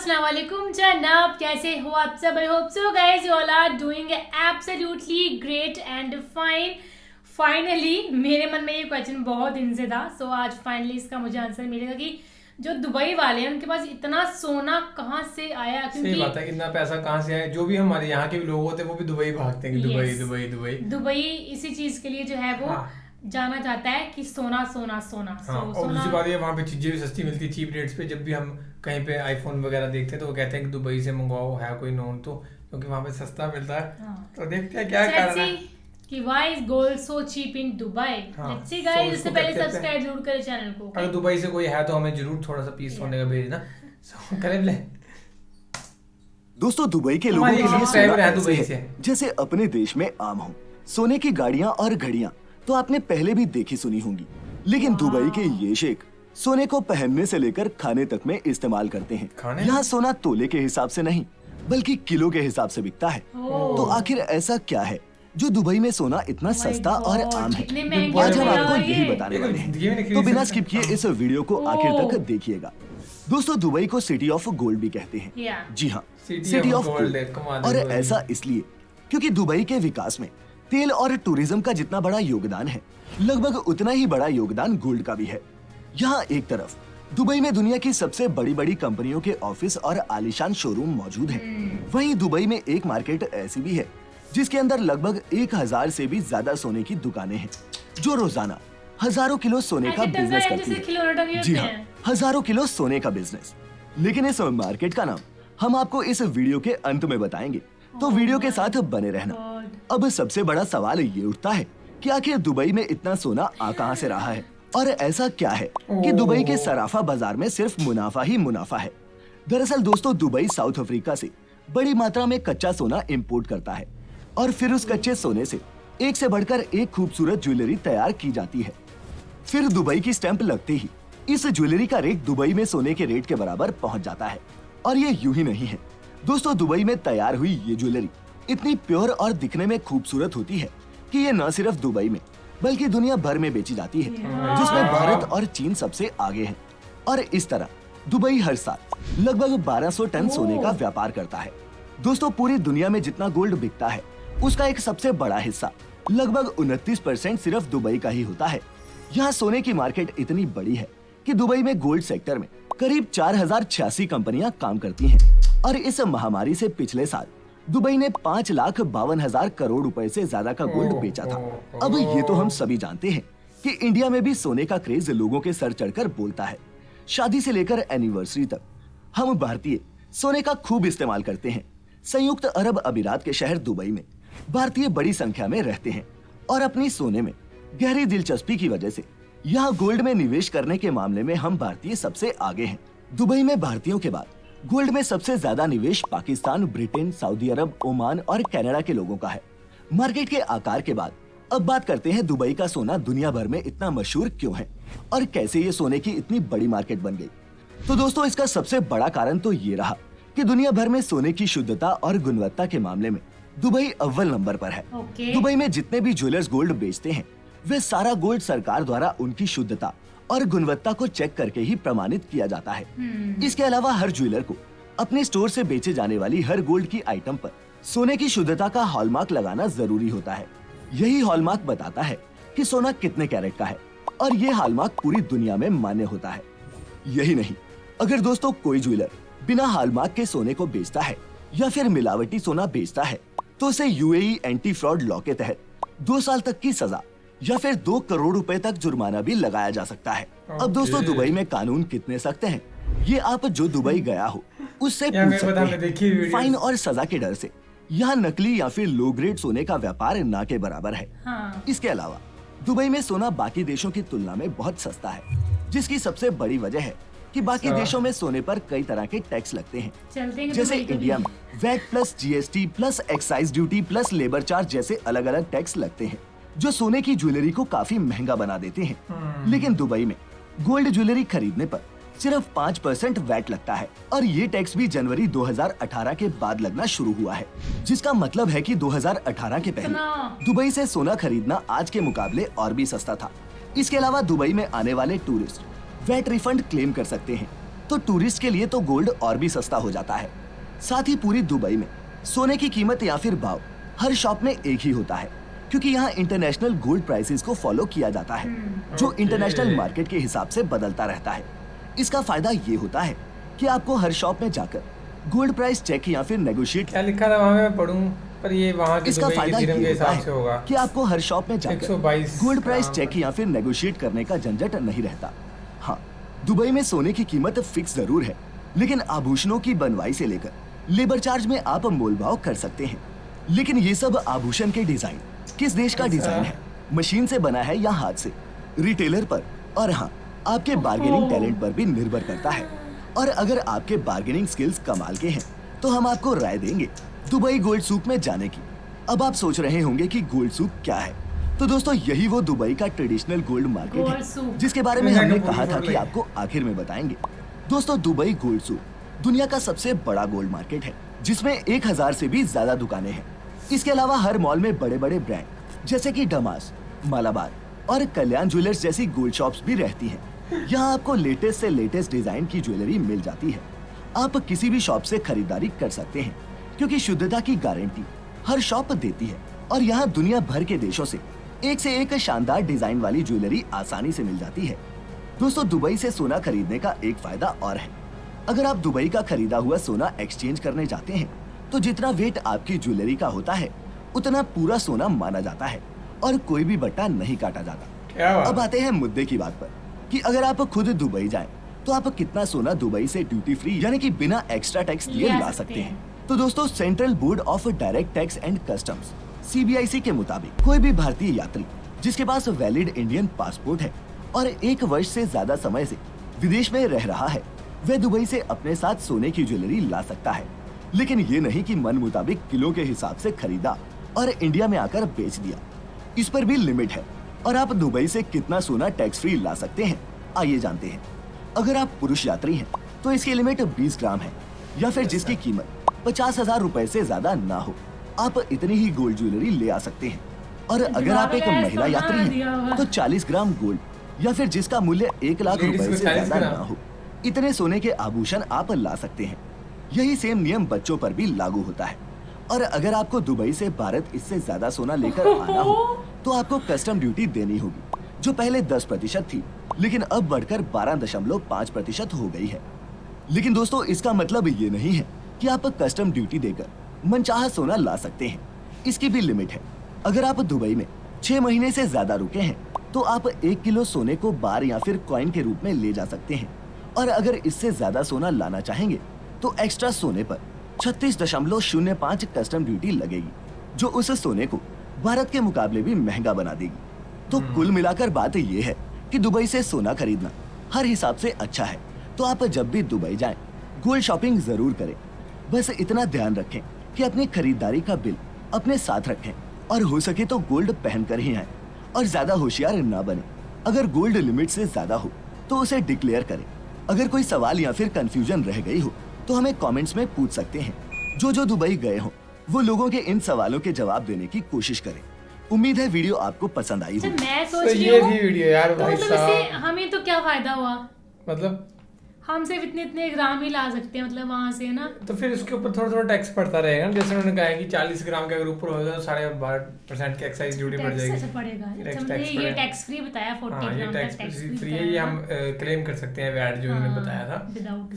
अस्सलाम वालेकुम जनाब, कैसे हो आप सब? I hope so guys you all are doing absolutely great and fine. Finally मेरे मन में ये क्वेश्चन बहुत दिन से था, सो आज फाइनली इसका मुझे आंसर मिलेगा कि जो दुबई वाले हैं उनके पास इतना सोना कहाँ से आया। सही बात है, कितना पैसा कहाँ से आया। जो भी हमारे यहाँ के भी लोग होते हैं वो भी दुबई भागते हैं कि Dubai Yes. Dubai Dubai. Dubai इसी चीज के लिए जो है वो हाँ जाना जाता है कि सोना सोना सोना। हाँ। और सोना दूसरी बात ये, वहाँ पे चीजें भी सस्ती मिलती है, चीप रेट्स पे। जब भी हम कहीं पे आईफोन वगैरह देखते हैं तो वो कहते हैं कि दुबई से मंगवाओ, है कोई नोन तो, क्योंकि वहाँ पे सस्ता मिलता है। हाँ। तो देखते हैं क्या कारण है कि why is gold so cheap in Dubai? हाँ, Let's see guys, so इससे इसको पहले करते हैं। सब्सक्राइब जरूर करें चैनल को। अगर दुबई से कोई है तो हमें जरूर थोड़ा सा पीस सोने का भेजना। करें ले दोस्तों, दुबई के लोगों हमारी के एक लिए सब्सक्राइबर सोना है ऐसे दुबई है से। जैसे अपने देश में आम हो। सोने की गाड़ियां और घड़ियां तो आपने पहले भी देखी सुनी होंगी, लेकिन दुबई के ये शेख सोने को पहनने से लेकर खाने तक में इस्तेमाल करते हैं। खाने? यहाँ सोना तोले के हिसाब से नहीं बल्कि किलो के हिसाब से बिकता है। तो आखिर ऐसा क्या है जो दुबई में सोना इतना सस्ता और आम है? कितने महंगे आज हम हो आपको गए यही ये। बताने ये तो वाले जिंदगी में नहीं हैं, खरीद तो बिना सकते। स्किप किए इस वीडियो को आखिर तक देखिएगा। दोस्तों, दुबई को सिटी ऑफ गोल्ड भी कहते हैं। Yeah. जी हाँ, City city of of Gold gold. है, कमाल और है दुबई ऐसा में। इसलिए क्योंकि दुबई के विकास में तेल और टूरिज्म का जितना बड़ा योगदान है, लगभग उतना ही बड़ा योगदान गोल्ड का भी है। यहाँ एक तरफ दुबई में दुनिया की सबसे बड़ी बड़ी कंपनियों के ऑफिस और आलीशान शोरूम मौजूद हैं। वहीं दुबई में एक मार्केट ऐसी भी है जिसके अंदर लगभग 1000 से भी ज्यादा सोने की दुकानें हैं, जो रोजाना हजारों किलो सोने का ऐसे टंगा बिजनेस है करती जैसे खिलौने टंगे है। जी होते हाँ, हैं। हजारों किलो सोने का बिजनेस। लेकिन इस मार्केट का नाम हम आपको इस वीडियो के अंत में बताएंगे, तो वीडियो के साथ बने रहना। God. अब सबसे बड़ा सवाल ये उठता है कि आखिर दुबई में इतना सोना आ कहां से रहा है, और ऐसा क्या है कि दुबई के सराफा बाजार में सिर्फ मुनाफा ही मुनाफा है। दरअसल दोस्तों, दुबई साउथ अफ्रीका से बड़ी मात्रा में कच्चा सोना इंपोर्ट करता है और फिर उस कच्चे सोने से एक से बढ़कर एक खूबसूरत ज्वेलरी तैयार की जाती है। फिर दुबई की स्टैंप लगते ही इस ज्वेलरी का रेट दुबई में सोने के रेट के बराबर पहुंच जाता है। और ये यूं ही नहीं है दोस्तों, दुबई में तैयार हुई ये ज्वेलरी इतनी प्योर और दिखने में खूबसूरत होती है कि ये न सिर्फ दुबई में बल्कि दुनिया भर में बेची जाती है, जिसमें भारत और चीन सबसे आगे हैं। और इस तरह दुबई हर साल लगभग 1200 टन सोने का व्यापार करता है। दोस्तों, पूरी दुनिया में जितना गोल्ड बिकता है उसका एक सबसे बड़ा हिस्सा लगभग 29% सिर्फ दुबई का ही होता है। यहाँ सोने की मार्केट इतनी बड़ी है कि दुबई में गोल्ड सेक्टर में करीब 4086 कंपनियां काम करती हैं। और इस महामारी से पिछले साल दुबई ने 5,52,000 करोड़ रुपए से ज्यादा का गोल्ड बेचा था। अब ये तो हम सभी जानते हैं कि इंडिया में भी सोने का क्रेज लोगों के सर चढ़कर बोलता है। शादी से लेकर एनिवर्सरी तक हम भारतीय सोने का खूब इस्तेमाल करते हैं। संयुक्त अरब अमीरात के शहर दुबई में भारतीय बड़ी संख्या में रहते हैं और अपनी सोने में गहरी दिलचस्पी की वजह से यहाँ गोल्ड में निवेश करने के मामले में हम भारतीय सबसे आगे हैं। दुबई में भारतीयों के बाद गोल्ड में सबसे ज्यादा निवेश पाकिस्तान, ब्रिटेन, सऊदी अरब, ओमान और कनाडा के लोगों का है। मार्केट के आकार के बाद अब बात करते हैं दुबई का सोना दुनिया भर में इतना मशहूर क्यों है और कैसे ये सोने की इतनी बड़ी मार्केट बन गई। तो दोस्तों, इसका सबसे बड़ा कारण तो ये रहा कि दुनिया भर में सोने की शुद्धता और गुणवत्ता के मामले में दुबई अव्वल नंबर पर है। Okay. दुबई में जितने भी ज्वेलर्स गोल्ड बेचते हैं वे सारा गोल्ड सरकार द्वारा उनकी शुद्धता और गुणवत्ता को चेक करके ही प्रमाणित किया जाता है। इसके अलावा हर ज्वेलर को अपने स्टोर से बेचे जाने वाली हर गोल्ड की आइटम पर सोने की शुद्धता का हॉलमार्क लगाना जरूरी होता है। यही हॉलमार्क बताता है कि सोना कितने कैरेट का है और ये हॉलमार्क पूरी दुनिया में मान्य होता है। यही नहीं, अगर दोस्तों कोई ज्वेलर बिना हॉलमार्क के सोने को बेचता है या फिर मिलावटी सोना बेचता है तो उसे यूएई एंटी फ्रॉड लॉ के तहत 2 साल तक की सजा या फिर 2 करोड़ रुपए तक जुर्माना भी लगाया जा सकता है। अब दोस्तों, दुबई में कानून कितने सख्त हैं, ये आप जो दुबई गया हो उससे पूछ सकते हैं। फाइन और सजा के डर से यहाँ नकली या फिर लो ग्रेड सोने का व्यापार ना के बराबर है। हाँ। इसके अलावा दुबई में सोना बाकी देशों की तुलना में बहुत सस्ता है, जिसकी सबसे बड़ी वजह है कि बाकी देशों में सोने पर कई तरह के टैक्स लगते हैं, चलते हैं जैसे दुबई को इंडिया भी। में VAT plus GST plus excise duty plus labour charge जैसे अलग अलग टैक्स लगते हैं, जो सोने की ज्वेलरी को काफी महंगा बना देते हैं। लेकिन दुबई में गोल्ड ज्वेलरी खरीदने पर सिर्फ 5% वैट लगता है और ये टैक्स भी जनवरी 2018 के बाद लगना शुरू हुआ है, जिसका मतलब है कि 2018 के पहले इतना? दुबई से सोना खरीदना आज के मुकाबले और भी सस्ता था। इसके अलावा दुबई में आने वाले टूरिस्ट वैट रिफंड क्लेम कर सकते हैं। तो टूरिस्ट के लिए तो गोल्ड और भी सस्ता हो जाता है। साथ ही पूरी दुबई में सोने की कीमत या फिर भाव हर शॉप में एक ही होता है, क्योंकि यहाँ इंटरनेशनल गोल्ड प्राइसेस को फॉलो किया जाता है, जो इंटरनेशनल मार्केट के हिसाब से बदलता रहता है। इसका फायदा ये होता है कि आपको हर शॉप में जाकर गोल्ड प्राइस चेक या फिर नेगोशिएट क्या लिखा था वहाँ मैं पढ़ूं, पर ये वहाँ के इसका दुबई फायदा के दिरहम के ये होता हिसाब से होगा है कि आपको हर शॉप में जाकर 122 गोल्ड प्राइस चेक या फिर नेगोशिएट करने का झंझट नहीं रहता। हाँ, दुबई में सोने की कीमत फिक्स जरूर है, लेकिन आभूषणों की बनवाई से लेकर लेबर चार्ज में आप मोलभाव कर सकते हैं। लेकिन ये सब आभूषण के डिजाइन किस देश का डिजाइन है, मशीन से बना है या हाथ से, रिटेलर पर और हाँ आपके बार्गेनिंग टैलेंट पर भी निर्भर करता है। और अगर आपके बार्गेनिंग स्किल्स कमाल के हैं तो हम आपको राय देंगे दुबई गोल्ड सूक में जाने की। अब आप सोच रहे होंगे कि गोल्ड सूक क्या है, तो दोस्तों यही वो दुबई का ट्रेडिशनल गोल्ड मार्केट है जिसके बारे में हमने कहा था कि आपको आखिर में बताएंगे। दोस्तों दुबई गोल्ड सूक दुनिया का सबसे बड़ा गोल्ड मार्केट है, जिसमें 1000 से भी ज्यादा दुकानें हैं। इसके अलावा हर मॉल में बड़े बड़े ब्रांड जैसे कि डमास, मालाबार और कल्याण ज्वेलर्स जैसी गोल्ड शॉप्स भी रहती हैं। यहाँ आपको लेटेस्ट से लेटेस्ट डिजाइन की ज्वेलरी मिल जाती है। आप किसी भी शॉप से खरीदारी कर सकते हैं, क्योंकि शुद्धता की गारंटी हर शॉप देती है। और यहाँ दुनिया भर के देशों से एक शानदार डिजाइन वाली ज्वेलरी आसानी से मिल जाती है। दोस्तों दुबई से सोना खरीदने का एक फायदा और है। अगर आप दुबई का खरीदा हुआ सोना एक्सचेंज करने जाते हैं तो जितना वेट आपकी ज्वेलरी का होता है उतना पूरा सोना माना जाता है और कोई भी बट्टा नहीं काटा जाता। अब आते हैं मुद्दे की बात पर कि अगर आप खुद दुबई जाएं तो आप कितना सोना दुबई से ड्यूटी फ्री यानी कि बिना एक्स्ट्रा टैक्स दिए ला सकते हैं। तो दोस्तों central board of direct tax and customs CBIC के मुताबिक कोई भी भारतीय यात्री जिसके पास वैलिड इंडियन पासपोर्ट है और 1 वर्ष से ज्यादा समय से विदेश में रह रहा है, वह दुबई से अपने साथ सोने की ज्वेलरी ला सकता है। लेकिन ये नहीं कि मन मुताबिक किलो के हिसाब से खरीदा और इंडिया में आकर बेच दिया। इस पर भी लिमिट है और आप दुबई से कितना सोना टैक्स फ्री ला सकते हैं, आइए जानते हैं। अगर आप पुरुष यात्री हैं तो इसकी लिमिट 20 ग्राम है, या फिर जिसकी कीमत 50,000 रुपए से ज्यादा ना हो, आप इतनी ही गोल्ड ज्वेलरी ले आ सकते हैं। और अगर आप एक महिला यात्री हैं तो 40 ग्राम गोल्ड या फिर जिसका मूल्य 1 लाख रुपए से ज्यादा ना हो, इतने सोने के आभूषण आप ला सकते हैं। यही सेम नियम बच्चों पर भी लागू होता है। और अगर आपको दुबई से भारत इससे ज्यादा सोना लेकर आना हो तो आपको कस्टम ड्यूटी देनी होगी, जो पहले 10% थी लेकिन अब बढ़कर 12.5% हो गई है। लेकिन दोस्तों इसका मतलब ये नहीं है कि आप कस्टम ड्यूटी देकर मनचाहा सोना ला सकते हैं। इसकी भी लिमिट है। अगर आप दुबई में 6 महीने से ज्यादा रुके हैं तो आप 1 किलो सोने को बार या फिर कॉइन के रूप में ले जा सकते हैं। और अगर इससे ज्यादा सोना लाना चाहेंगे तो एक्स्ट्रा सोने पर 36.05 कस्टम ड्यूटी लगेगी, जो उस सोने को भारत के मुकाबले भी महंगा बना देगी। तो कुल मिलाकर बात ये है कि दुबई से सोना खरीदना हर हिसाब से अच्छा है। तो आप जब भी दुबई जाएं, गोल्ड शॉपिंग जरूर करें। बस इतना ध्यान रखें कि अपनी खरीदारी का बिल अपने साथ रखें और हो सके तो गोल्ड पहनकर ही आएं और ज्यादा होशियार ना बने। अगर गोल्ड लिमिट से ज्यादा हो तो उसे डिक्लेयर करें। अगर कोई सवाल या फिर कंफ्यूजन रह गई हो तो हमें कमेंट्स में पूछ सकते हैं। जो दुबई गए हो वो लोगों के इन सवालों के जवाब देने की कोशिश करें। उम्मीद है वीडियो आपको पसंद आई होगी। मैं सोच तो रही ये हूँ थी वीडियो यार तो भाई मतलब इससे साहब। हमें तो क्या फायदा हुआ, मतलब हम सिर्फ इतने ग्राम ही ला सकते हैं मतलब वहां से ना। तो फिर उसके ऊपर थोड़ा टैक्स पड़ता रहेगा ना। जैसे उन्होंने कहा है कि 40 ग्राम के अगर ऊपर होगा तो 12.5% की एक्साइज ड्यूटी बढ़ जाएगी। टैक्स पड़ेगा। अच्छा टैक्स मतलब ये पड़ेगा। टैक्स फ्री बताया 40 हाँ, ये ग्राम का टैक्स टैक्स फ्री है। ये हम क्लेम कर सकते हैं वैट जो उन्होंने बताया था। विदाउट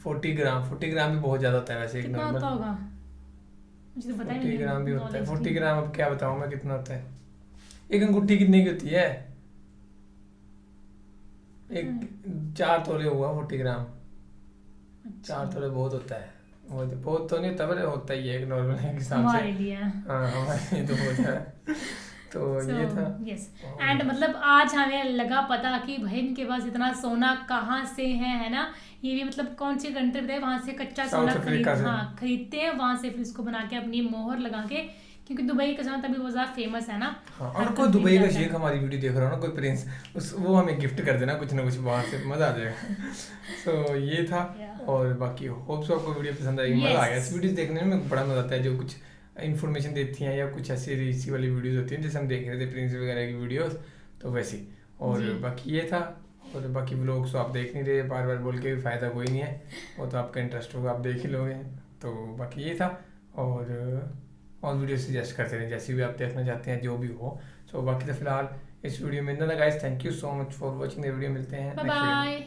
40 ग्राम भी बहुत ज्यादा होता है वैसे। एक कितना होता नॉर्मल होगा मुझे तो पता ही 40 नहीं। ग्राम भी होता है। 40 ग्राम अब क्या बताऊं मैं कितना होता है। एक अंगूठी कितने की होती है? एक 4 तोले हुआ 40 ग्राम। 4 तोले बहुत होता है। वो तो बहुत तो नहीं होता पर होता ही है एक नॉर्मल के हिसाब से। हमारे लिए हाँ हमारे लिए तो होता है। तो ये था। यस एंड मतलब आज हमें लगा पता कि भाई इनके पास इतना सोना कहाँ से है ना। ये भी मतलब कौन सी कंट्री बताए वहां से कच्चा सोना खरीदते हैं, वहां से फिर इसको बना के अपनी मोहर लगा के, क्योंकि दुबई का सोना तभी बहुत ज्यादा फेमस है ना। हाँ, और कोई दुबई का शेख हमारी वीडियो देख रहा हो ना, कोई प्रिंस, वो हमें गिफ्ट कर देना कुछ ना कुछ बाहर से, मजा आ जाएगा। सो ये था। और बाकी होप सो आपको वीडियो पसंद आएगी। मजा आ गया इस वीडियो देखने में, बड़ा मजा आता है जो कुछ इन्फॉर्मेशन देती हैं या कुछ ऐसी इसी वाली वीडियोस होती हैं जैसे हम देख रहे थे प्रिंस वगैरह की वीडियोस, तो वैसी। और बाकी ये था। और बाकी व्लॉग्स तो आप देख नहीं रहे, बार बार बोल के भी फ़ायदा कोई नहीं है, वो तो आपका इंटरेस्ट होगा, आप देख ही लोगे। तो बाकी ये था, और वीडियो सजेस्ट करते रहें जैसी भी आप देखना चाहते हैं, जो भी हो। सो बाकी तो फिलहाल इस वीडियो में इतना था guys, thank you so much for watching the video, मिलते हैं बाय बाय।